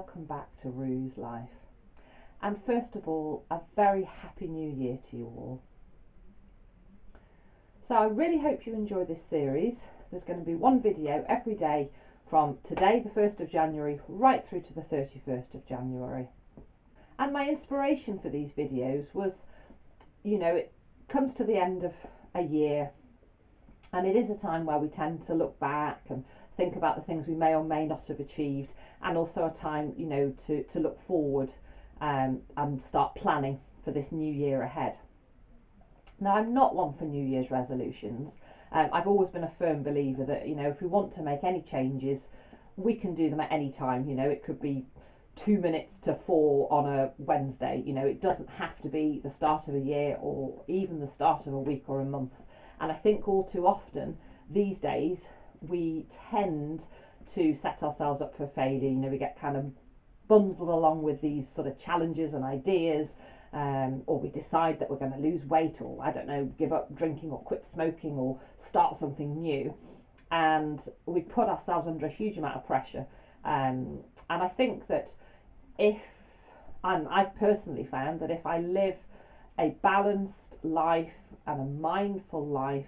welcome back to Rue's Life. And first of all, a very happy new year to you all. So I really hope you enjoy this series. There's going to be one video every day from today, the 1st of January, right through to the 31st of January. And my inspiration for these videos was, it comes to the end of a year, and it is a time where we tend to look back and think about the things we may or may not have achieved, and also a time, to look forward and start planning for this new year ahead. Now, I'm not one for New Year's resolutions. I've always been a firm believer that, if we want to make any changes, we can do them at any time. It could be 2 minutes to 4 on a Wednesday. It doesn't have to be the start of a year or even the start of a week or a month. And I think all too often these days we tend to set ourselves up for failure. We get kind of bundled along with these sort of challenges and ideas, or we decide that we're going to lose weight, or I don't know, give up drinking or quit smoking or start something new, and we put ourselves under a huge amount of pressure. And I think that if, and I've personally found that if I live a balanced life and a mindful life,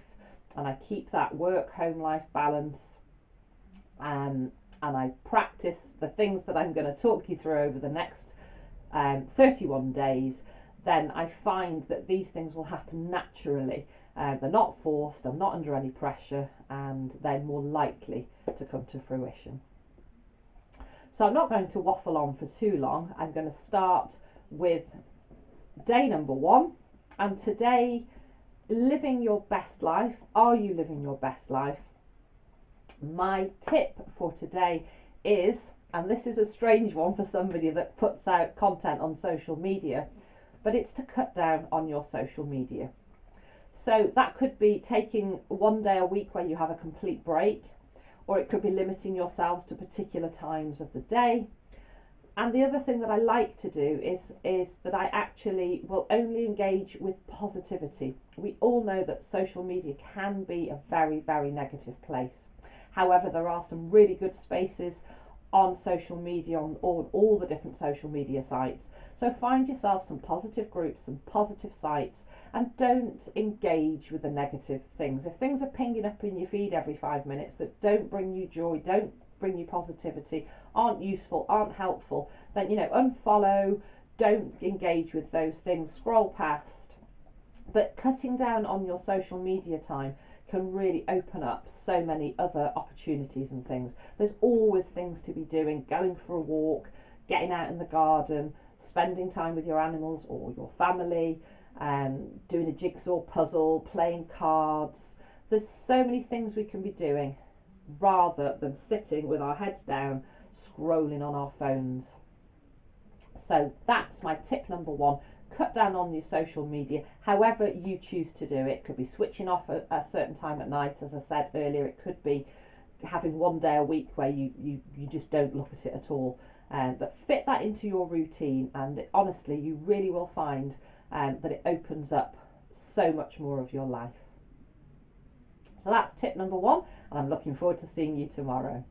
and I keep that work-home life balance, and I practice the things that I'm going to talk you through over the next 31 days, then I find that these things will happen naturally. They're not forced, I'm not under any pressure, and they're more likely to come to fruition. So I'm not going to waffle on for too long. I'm going to start with day number 1. And today, living your best life. Are you living your best life? My tip for today is, and this is a strange one for somebody that puts out content on social media, but it's to cut down on your social media. So that could be taking one day a week where you have a complete break, or it could be limiting yourselves to particular times of the day. And the other thing that I like to do is that I actually will only engage with positivity. We all know that social media can be a very, very negative place. However, there are some really good spaces on social media, on all the different social media sites. So find yourself some positive groups, some positive sites, and don't engage with the negative things. If things are pinging up in your feed every 5 minutes that don't bring you joy, don't bring you positivity, aren't useful, aren't helpful, then unfollow, don't engage with those things, scroll past. But cutting down on your social media time can really open up so many other opportunities and things. There's always things to be doing: going for a walk, getting out in the garden, spending time with your animals or your family, doing a jigsaw puzzle, playing cards. There's so many things we can be doing rather than sitting with our heads down scrolling on our phones. So that's my tip number 1. Cut down on your social media, however you choose to do it. It could be switching off at a certain time at night, as I said earlier. It could be having one day a week where you just don't look at it at all. But fit that into your routine, and honestly, you really will find that it opens up so much more of your life. So that's tip number 1, and I'm looking forward to seeing you tomorrow.